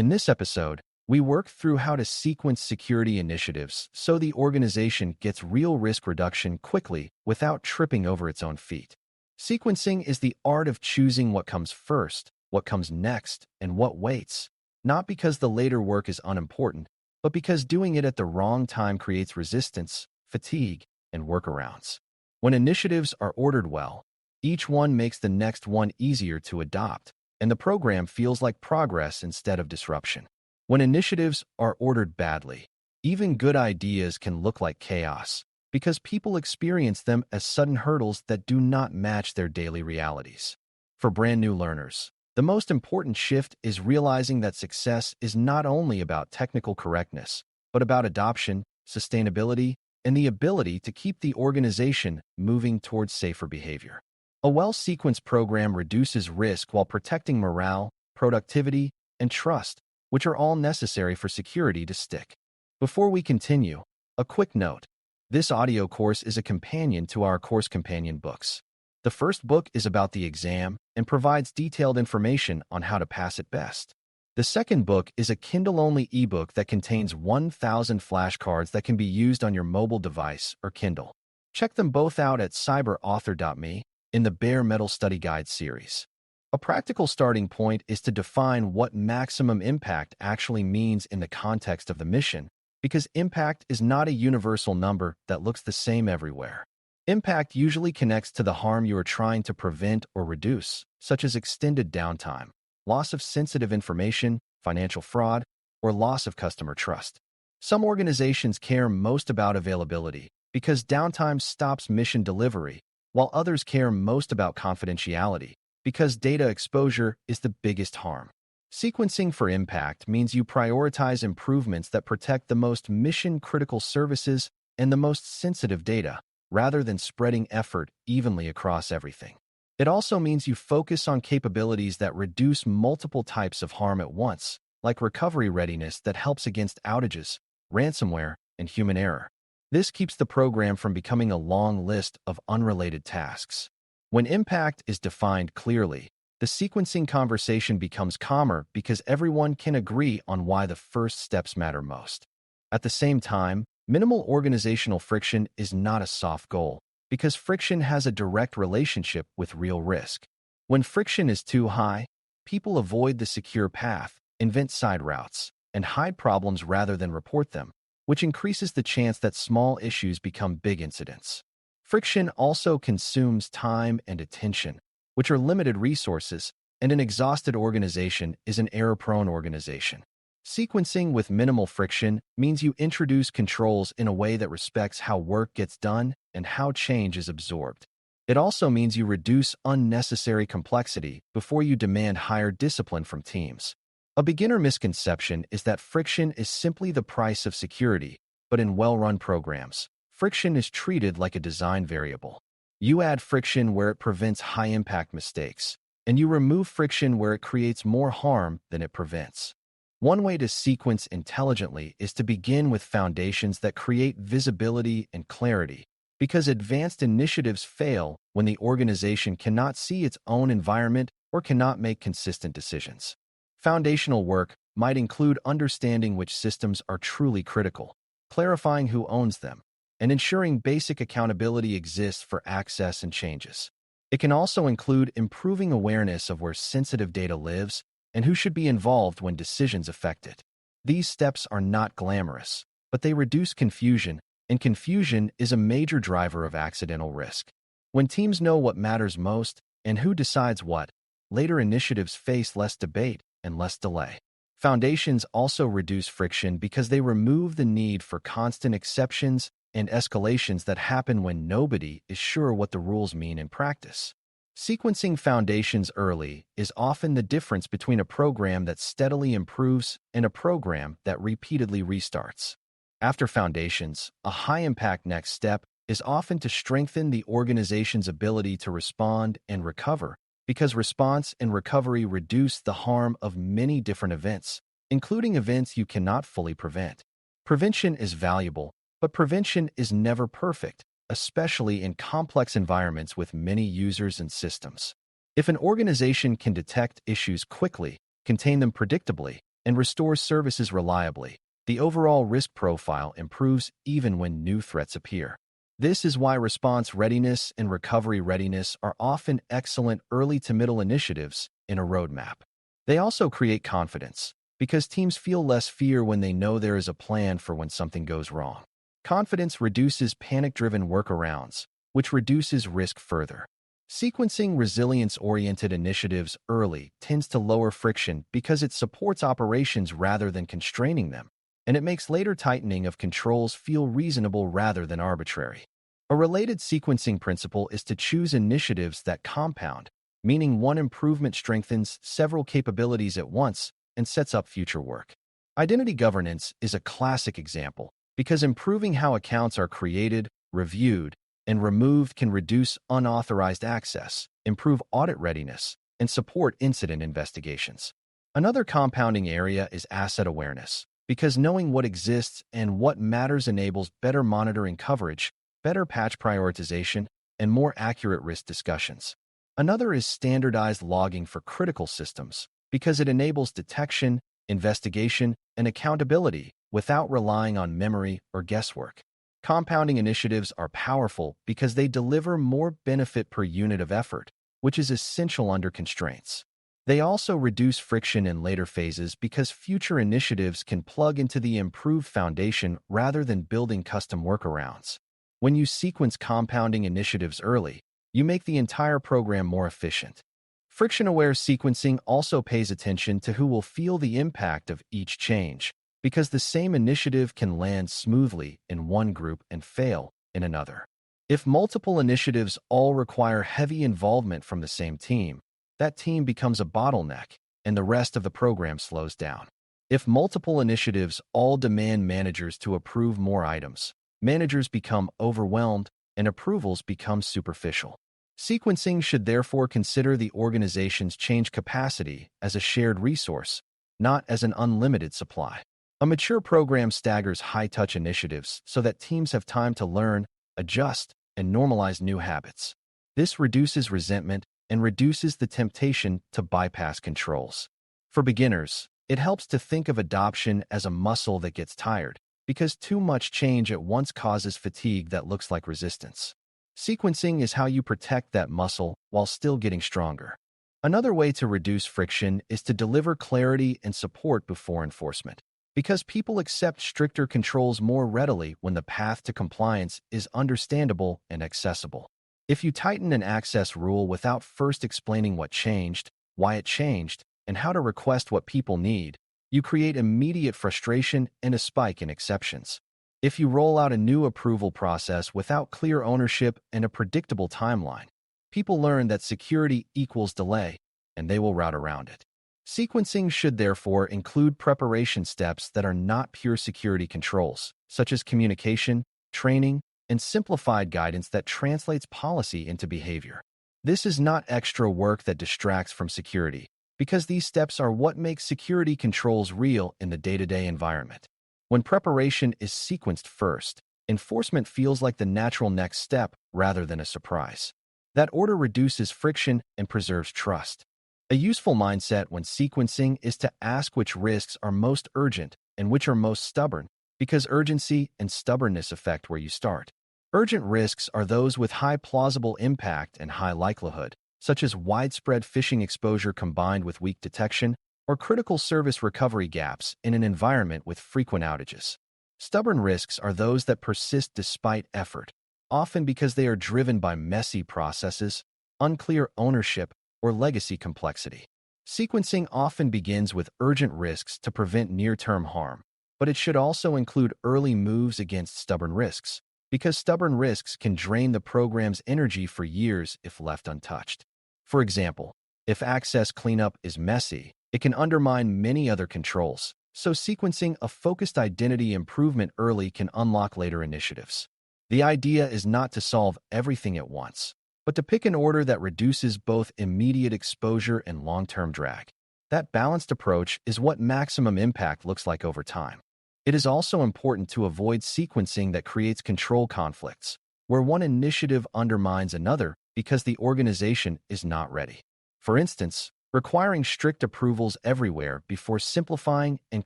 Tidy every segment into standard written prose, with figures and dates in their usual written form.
In this episode, we work through how to sequence security initiatives so the organization gets real risk reduction quickly without tripping over its own feet. Sequencing is the art of choosing what comes first, what comes next, and what waits, not because the later work is unimportant, but because doing it at the wrong time creates resistance, fatigue, and workarounds. When initiatives are ordered well, each one makes the next one easier to adopt, and the program feels like progress instead of disruption. When initiatives are ordered badly, even good ideas can look like chaos because people experience them as sudden hurdles that do not match their daily realities. For brand new learners, the most important shift is realizing that success is not only about technical correctness, but about adoption, sustainability, and the ability to keep the organization moving towards safer behavior. A well-sequenced program reduces risk while protecting morale, productivity, and trust, which are all necessary for security to stick. Before we continue, a quick note. This audio course is a companion to our course companion books. The first book is about the exam and provides detailed information on how to pass it best. The second book is a Kindle-only ebook that contains 1,000 flashcards that can be used on your mobile device or Kindle. Check them both out at DailyCyber.News in the Bare Metal Study Guide series. A practical starting point is to define what maximum impact actually means in the context of the mission, because impact is not a universal number that looks the same everywhere. Impact usually connects to the harm you are trying to prevent or reduce, such as extended downtime, loss of sensitive information, financial fraud, or loss of customer trust. Some organizations care most about availability because downtime stops mission delivery, while others care most about confidentiality because data exposure is the biggest harm. Sequencing for impact means you prioritize improvements that protect the most mission-critical services and the most sensitive data, rather than spreading effort evenly across everything. It also means you focus on capabilities that reduce multiple types of harm at once, like recovery readiness that helps against outages, ransomware, and human error. This keeps the program from becoming a long list of unrelated tasks. When impact is defined clearly, the sequencing conversation becomes calmer because everyone can agree on why the first steps matter most. At the same time, minimal organizational friction is not a soft goal because friction has a direct relationship with real risk. When friction is too high, people avoid the secure path, invent side routes, and hide problems rather than report them, which increases the chance that small issues become big incidents. Friction also consumes time and attention, which are limited resources, and an exhausted organization is an error-prone organization. Sequencing with minimal friction means you introduce controls in a way that respects how work gets done and how change is absorbed. It also means you reduce unnecessary complexity before you demand higher discipline from teams. A beginner misconception is that friction is simply the price of security, but in well-run programs, friction is treated like a design variable. You add friction where it prevents high-impact mistakes, and you remove friction where it creates more harm than it prevents. One way to sequence intelligently is to begin with foundations that create visibility and clarity, because advanced initiatives fail when the organization cannot see its own environment or cannot make consistent decisions. Foundational work might include understanding which systems are truly critical, clarifying who owns them, and ensuring basic accountability exists for access and changes. It can also include improving awareness of where sensitive data lives and who should be involved when decisions affect it. These steps are not glamorous, but they reduce confusion, and confusion is a major driver of accidental risk. When teams know what matters most and who decides what, later initiatives face less debate and less delay. Foundations also reduce friction because they remove the need for constant exceptions and escalations that happen when nobody is sure what the rules mean in practice. Sequencing foundations early is often the difference between a program that steadily improves and a program that repeatedly restarts. After foundations, a high-impact next step is often to strengthen the organization's ability to respond and recover, because response and recovery reduce the harm of many different events, including events you cannot fully prevent. Prevention is valuable, but prevention is never perfect, especially in complex environments with many users and systems. If an organization can detect issues quickly, contain them predictably, and restores services reliably, the overall risk profile improves even when new threats appear. This is why response readiness and recovery readiness are often excellent early to middle initiatives in a roadmap. They also create confidence, because teams feel less fear when they know there is a plan for when something goes wrong. Confidence reduces panic-driven workarounds, which reduces risk further. Sequencing resilience-oriented initiatives early tends to lower friction because it supports operations rather than constraining them, and it makes later tightening of controls feel reasonable rather than arbitrary. A related sequencing principle is to choose initiatives that compound, meaning one improvement strengthens several capabilities at once and sets up future work. Identity governance is a classic example because improving how accounts are created, reviewed, and removed can reduce unauthorized access, improve audit readiness, and support incident investigations. Another compounding area is asset awareness, because knowing what exists and what matters enables better monitoring coverage, better patch prioritization, and more accurate risk discussions. Another is standardized logging for critical systems, because it enables detection, investigation, and accountability without relying on memory or guesswork. Compounding initiatives are powerful because they deliver more benefit per unit of effort, which is essential under constraints. They also reduce friction in later phases because future initiatives can plug into the improved foundation rather than building custom workarounds. When you sequence compounding initiatives early, you make the entire program more efficient. Friction-aware sequencing also pays attention to who will feel the impact of each change, because the same initiative can land smoothly in one group and fail in another. If multiple initiatives all require heavy involvement from the same team, that team becomes a bottleneck, and the rest of the program slows down. If multiple initiatives all demand managers to approve more items, managers become overwhelmed and approvals become superficial. Sequencing should therefore consider the organization's change capacity as a shared resource, not as an unlimited supply. A mature program staggers high-touch initiatives so that teams have time to learn, adjust, and normalize new habits. This reduces resentment and reduces the temptation to bypass controls. For beginners, it helps to think of adoption as a muscle that gets tired, because too much change at once causes fatigue that looks like resistance. Sequencing is how you protect that muscle while still getting stronger. Another way to reduce friction is to deliver clarity and support before enforcement, because people accept stricter controls more readily when the path to compliance is understandable and accessible. If you tighten an access rule without first explaining what changed, why it changed, and how to request what people need, you create immediate frustration and a spike in exceptions. If you roll out a new approval process without clear ownership and a predictable timeline, people learn that security equals delay, and they will route around it. Sequencing should therefore include preparation steps that are not pure security controls, such as communication, training, and simplified guidance that translates policy into behavior. This is not extra work that distracts from security, because these steps are what makes security controls real in the day-to-day environment. When preparation is sequenced first, enforcement feels like the natural next step rather than a surprise. That order reduces friction and preserves trust. A useful mindset when sequencing is to ask which risks are most urgent and which are most stubborn, because urgency and stubbornness affect where you start. Urgent risks are those with high plausible impact and high likelihood, such as widespread phishing exposure combined with weak detection, or critical service recovery gaps in an environment with frequent outages. Stubborn risks are those that persist despite effort, often because they are driven by messy processes, unclear ownership, or legacy complexity. Sequencing often begins with urgent risks to prevent near-term harm, but it should also include early moves against stubborn risks, because stubborn risks can drain the program's energy for years if left untouched. For example, if access cleanup is messy, it can undermine many other controls, so sequencing a focused identity improvement early can unlock later initiatives. The idea is not to solve everything at once, but to pick an order that reduces both immediate exposure and long-term drag. That balanced approach is what maximum impact looks like over time. It is also important to avoid sequencing that creates control conflicts, where one initiative undermines another because the organization is not ready. For instance, Requiring strict approvals everywhere before simplifying and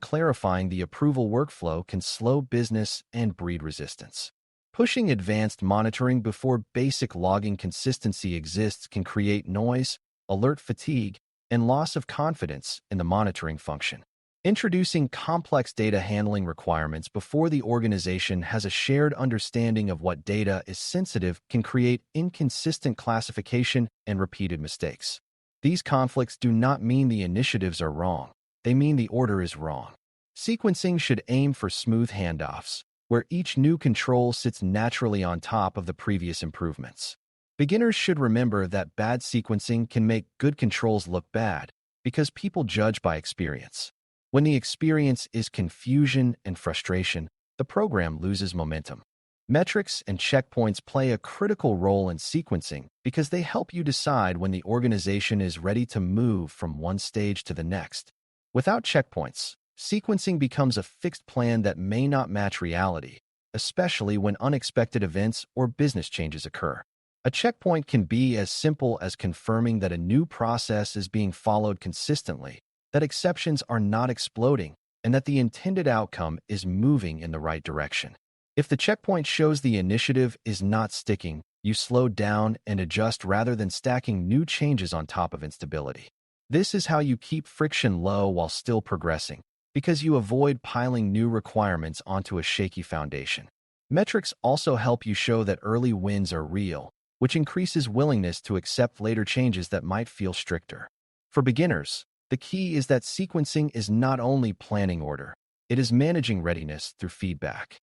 clarifying the approval workflow can slow business and breed resistance. Pushing advanced monitoring before basic logging consistency exists can create noise, alert fatigue, and loss of confidence in the monitoring function. Introducing complex data handling requirements before the organization has a shared understanding of what data is sensitive can create inconsistent classification and repeated mistakes. These conflicts do not mean the initiatives are wrong. They mean the order is wrong. Sequencing should aim for smooth handoffs, where each new control sits naturally on top of the previous improvements. Beginners should remember that bad sequencing can make good controls look bad because people judge by experience. When the experience is confusion and frustration, the program loses momentum. Metrics and checkpoints play a critical role in sequencing because they help you decide when the organization is ready to move from one stage to the next. Without checkpoints, sequencing becomes a fixed plan that may not match reality, especially when unexpected events or business changes occur. A checkpoint can be as simple as confirming that a new process is being followed consistently, that exceptions are not exploding, and that the intended outcome is moving in the right direction. If the checkpoint shows the initiative is not sticking, you slow down and adjust rather than stacking new changes on top of instability. This is how you keep friction low while still progressing, because you avoid piling new requirements onto a shaky foundation. Metrics also help you show that early wins are real, which increases willingness to accept later changes that might feel stricter. For beginners, the key is that sequencing is not only planning order, it is managing readiness through feedback.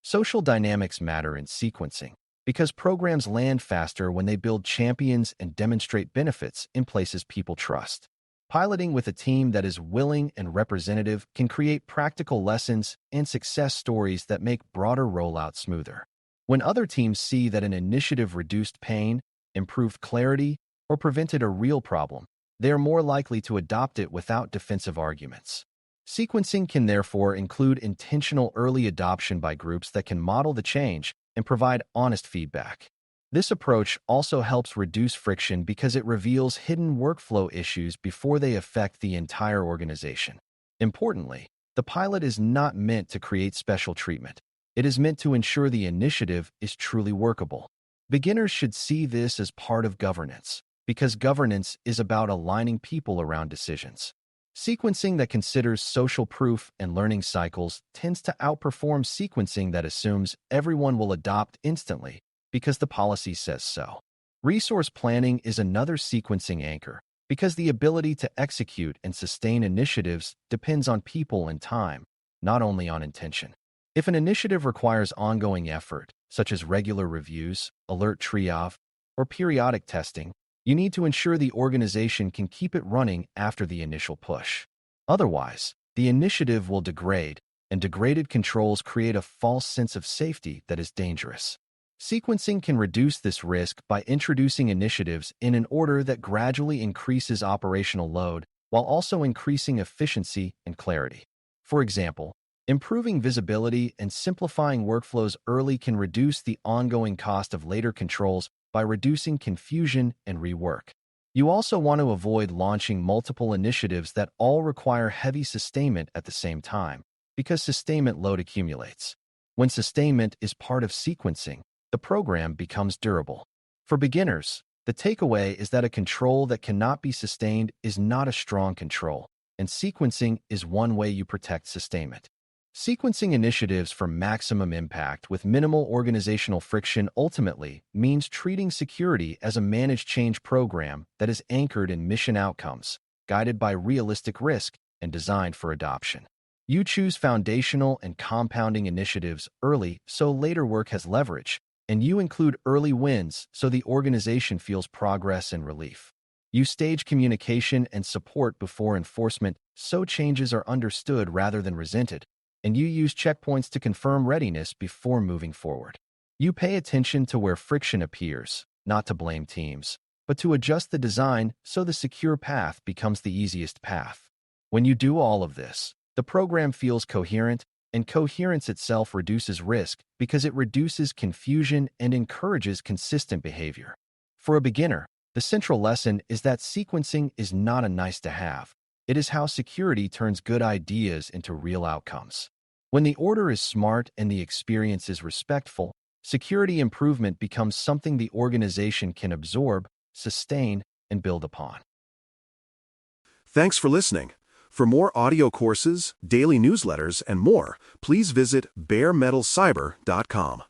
Social dynamics matter in sequencing because programs land faster when they build champions and demonstrate benefits in places people trust. Piloting with a team that is willing and representative can create practical lessons and success stories that make broader rollouts smoother. When other teams see that an initiative reduced pain, improved clarity, or prevented a real problem, they are more likely to adopt it without defensive arguments. Sequencing can therefore include intentional early adoption by groups that can model the change and provide honest feedback. This approach also helps reduce friction because it reveals hidden workflow issues before they affect the entire organization. Importantly, the pilot is not meant to create special treatment. It is meant to ensure the initiative is truly workable. Beginners should see this as part of governance, because governance is about aligning people around decisions. Sequencing that considers social proof and learning cycles tends to outperform sequencing that assumes everyone will adopt instantly because the policy says so. Resource planning is another sequencing anchor because the ability to execute and sustain initiatives depends on people and time, not only on intention. If an initiative requires ongoing effort, such as regular reviews, alert triage, or periodic testing, you need to ensure the organization can keep it running after the initial push. Otherwise, the initiative will degrade, and degraded controls create a false sense of safety that is dangerous. Sequencing can reduce this risk by introducing initiatives in an order that gradually increases operational load while also increasing efficiency and clarity. For example, improving visibility and simplifying workflows early can reduce the ongoing cost of later controls by reducing confusion and rework. You also want to avoid launching multiple initiatives that all require heavy sustainment at the same time, because sustainment load accumulates. When sustainment is part of sequencing, the program becomes durable. For beginners, the takeaway is that a control that cannot be sustained is not a strong control, and sequencing is one way you protect sustainment. Sequencing initiatives for maximum impact with minimal organizational friction ultimately means treating security as a managed change program that is anchored in mission outcomes, guided by realistic risk, and designed for adoption. You choose foundational and compounding initiatives early so later work has leverage, and you include early wins so the organization feels progress and relief. You stage communication and support before enforcement so changes are understood rather than resented, and you use checkpoints to confirm readiness before moving forward. You pay attention to where friction appears, not to blame teams, but to adjust the design so the secure path becomes the easiest path. When you do all of this, the program feels coherent, and coherence itself reduces risk because it reduces confusion and encourages consistent behavior. For a beginner, The central lesson is that sequencing is not a nice-to-have. It is how security turns good ideas into real outcomes. When the order is smart and the experience is respectful, security improvement becomes something the organization can absorb, sustain, and build upon. Thanks for listening. For more audio courses, daily newsletters, and more, please visit DailyCyber.News.